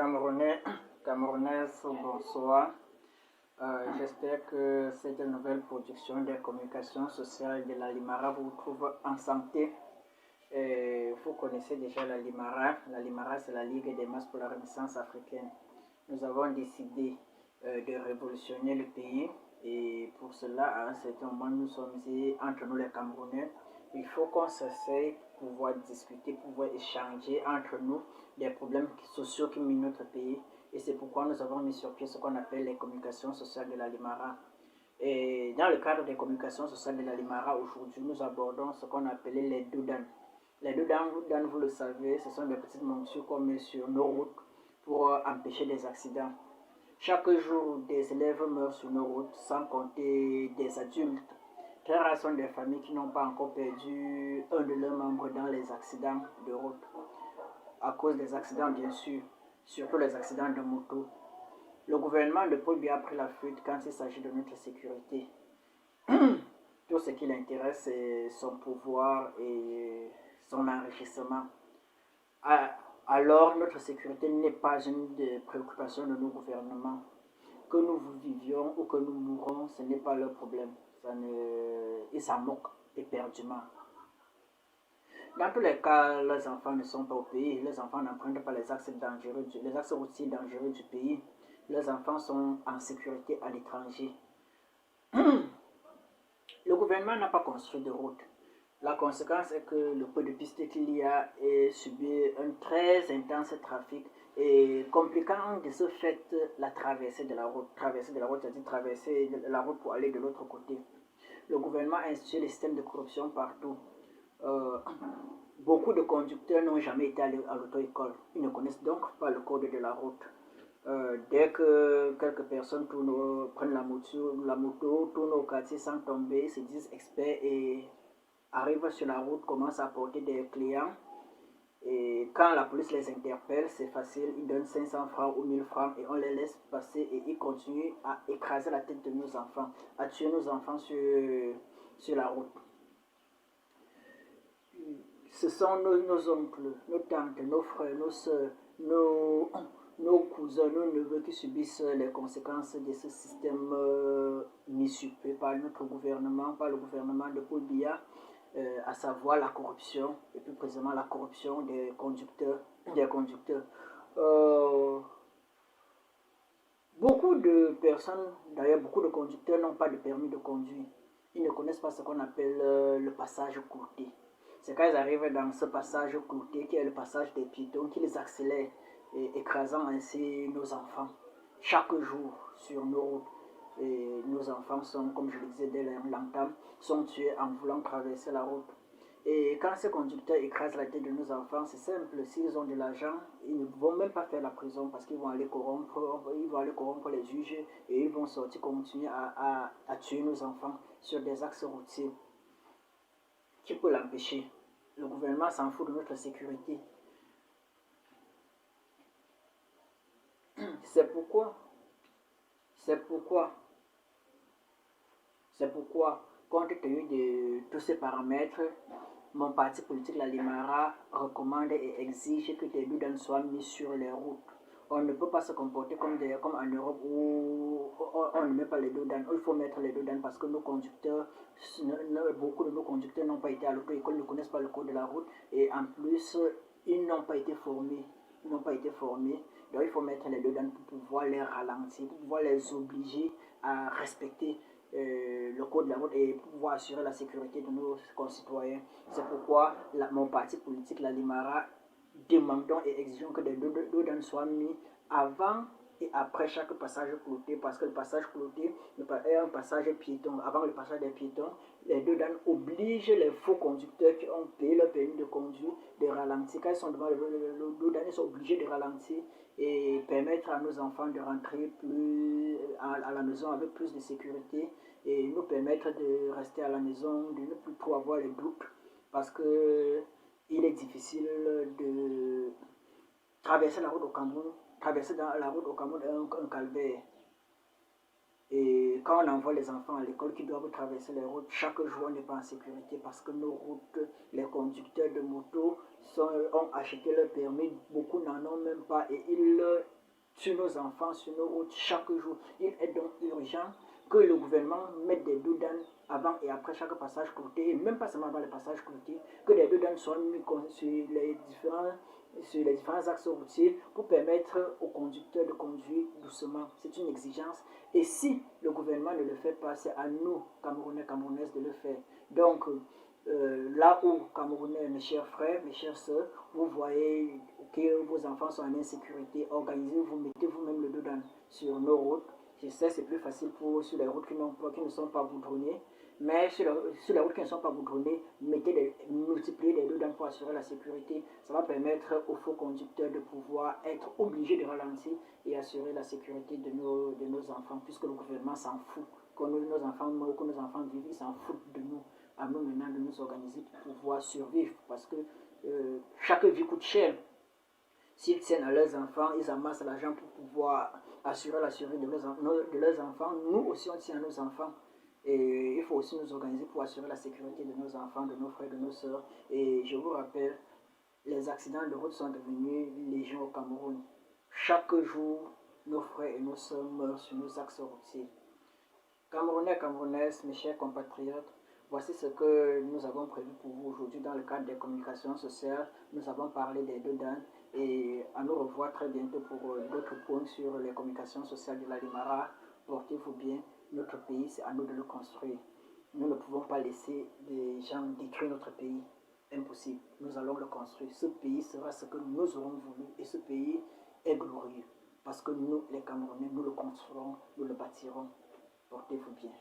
Camerounais, Camerounaises, bonsoir. J'espère que cette nouvelle production des communications sociales de la Limara vous trouve en santé. Vous connaissez déjà la Limara. La Limara, c'est la Ligue des masses pour la Renaissance africaine. Nous avons décidé de révolutionner le pays et pour cela, à un certain moment, nous sommes dit entre nous les Camerounais. Il faut qu'on s'essaye pour pouvoir discuter, pouvoir échanger entre nous des problèmes sociaux qui minent notre pays. Et c'est pourquoi nous avons mis sur pied ce qu'on appelle les communications sociales de la Limara. Et dans le cadre des communications sociales de la Limara, aujourd'hui, nous abordons ce qu'on appelait les doudanes. Les doudanes, vous le savez, ce sont des petites montures qu'on met sur nos routes pour empêcher des accidents. Chaque jour, des élèves meurent sur nos routes, sans compter des adultes. Très rares sont des familles qui n'ont pas encore perdu un de leurs membres dans les accidents de route. À cause des accidents, bien sûr, surtout les accidents de moto. Le gouvernement de Paul Biya a pris la fuite quand il s'agit de notre sécurité. Tout ce qui l'intéresse, c'est son pouvoir et son enrichissement. Alors, notre sécurité n'est pas une des préoccupations de nos gouvernements. Que nous vivions ou que nous mourons, ce n'est pas leur problème. Ils s'en moquent éperdument. Dans tous les cas, les enfants ne sont pas au pays. Les enfants n'empruntent pas les axes routiers dangereux du pays. Les enfants sont en sécurité à l'étranger. Le gouvernement n'a pas construit de route. La conséquence est que le peu de pistes qu'il y a subit un très intense trafic et compliquant de ce fait la traversée de la route. Traverser de la route, c'est-à-dire traverser la route pour aller de l'autre côté. Le gouvernement a institué les systèmes de corruption partout. Beaucoup de conducteurs n'ont jamais été allés à l'auto-école. Ils ne connaissent donc pas le code de la route. Dès que quelques personnes prennent la moto, tournent au quartier sans tomber, se disent experts et arrivent sur la route, commencent à porter des clients. Et quand la police les interpelle, c'est facile, ils donnent 500 francs ou 1000 francs et on les laisse passer et ils continuent à écraser la tête de nos enfants, à tuer nos enfants sur la route. Ce sont nos oncles, nos tantes, nos frères, nos soeurs, nos cousins, nos neveux qui subissent les conséquences de ce système mis sur pied par notre gouvernement, par le gouvernement de Paul Biya, à savoir la corruption, et plus précisément la corruption des conducteurs. Beaucoup de personnes, d'ailleurs beaucoup de conducteurs n'ont pas de permis de conduire. Ils ne connaissent pas ce qu'on appelle le passage clouté. C'est quand ils arrivent dans ce passage clouté, qui est le passage des piétons, qu'ils accélèrent, écrasant ainsi nos enfants. Chaque jour sur nos routes, et nos enfants sont, comme je le disais dès l'entame, sont tués en voulant traverser la route. Et quand ces conducteurs écrasent la tête de nos enfants, c'est simple, s'ils ont de l'argent, ils ne vont même pas faire la prison parce qu'ils vont aller corrompre les juges et ils vont sortir, continuer à tuer nos enfants sur des axes routiers. Qui peut l'empêcher? Le gouvernement s'en fout de notre sécurité. C'est pourquoi, compte tenu de tous ces paramètres, mon parti politique, la Limara, recommande et exige que des doudanes soient mis sur les routes. On ne peut pas se comporter comme en Europe où on ne met pas les doudanes. Il faut mettre les doudanes parce que nos conducteurs, beaucoup de nos conducteurs n'ont pas été à l'auto-école, ne connaissent pas le code de la route et en plus, ils n'ont pas été formés. Donc il faut mettre les doudanes pour pouvoir les ralentir, pour pouvoir les obliger à respecter le code de la route et pour pouvoir assurer la sécurité de nos concitoyens. C'est pourquoi mon parti politique, la Limara, demandons et exigeons que des doudanes soient mis avant et après chaque passage clouté, parce que le passage clouté est un passage piéton. Avant le passage des piétons, les doudanes obligent les faux conducteurs qui ont payé leur permis de conduire de ralentir. Quand ils sont devant le douane, ils sont obligés de ralentir et permettre à nos enfants de rentrer à la maison avec plus de sécurité et nous permettre de rester à la maison, de ne plus trop avoir les doutes, parce que il est difficile de traverser la route au Cameroun. Traverser la route au Cameroun est un calvaire. Et quand on envoie les enfants à l'école qui doivent traverser les routes, chaque jour on n'est pas en sécurité parce que nos routes, les conducteurs de moto ont acheté leur permis, beaucoup n'en ont même pas et ils tuent nos enfants sur nos routes chaque jour. Il est donc urgent que le gouvernement mette des doudanes avant et après chaque passage courtier, et même pas seulement avant le passage courtier, que des doudanes soient mis sur les différents axes routiers pour permettre aux conducteurs de conduire doucement. C'est une exigence. Et si le gouvernement ne le fait pas, c'est à nous, Camerounais, Camerounaises, de le faire. Donc, là où, Camerounais, mes chers frères, mes chères sœurs, vous voyez que vos enfants sont en insécurité, organisez-vous, mettez vous-même le dos sur nos routes. Je sais, c'est plus facile pour sur les routes qui ne sont pas goudronnées, mais sur les routes qui ne sont pas goudronnées, multipliez les dos pour assurer la sécurité. Ça va permettre aux faux conducteurs de pouvoir être obligés de ralentir et assurer la sécurité de nos enfants, puisque le gouvernement s'en fout. Quand nos enfants meurent, que nos enfants vivent, ils s'en foutent de nous. À nous maintenant de nous organiser pour pouvoir survivre, parce que chaque vie coûte cher. S'ils tiennent à leurs enfants, ils amassent l'argent pour pouvoir assurer la survie de leurs enfants. Nous aussi, on tient à nos enfants. Et il faut aussi nous organiser pour assurer la sécurité de nos enfants, de nos frères, de nos sœurs. Et je vous rappelle, les accidents de route sont devenus légion au Cameroun. Chaque jour, nos frères et nos sœurs meurent sur nos axes routiers. Camerounais, Camerounaises, mes chers compatriotes, voici ce que nous avons prévu pour vous aujourd'hui dans le cadre des communications sociales. Nous avons parlé des deux dames et à nous revoir très bientôt pour d'autres points sur les communications sociales de la Limara. Portez-vous bien, notre pays, c'est à nous de le construire. Nous ne pouvons pas laisser des gens détruire notre pays. Impossible, nous allons le construire. Ce pays sera ce que nous aurons voulu et ce pays est glorieux. Parce que nous, les Camerounais, nous le construirons, nous le bâtirons. Portez-vous bien.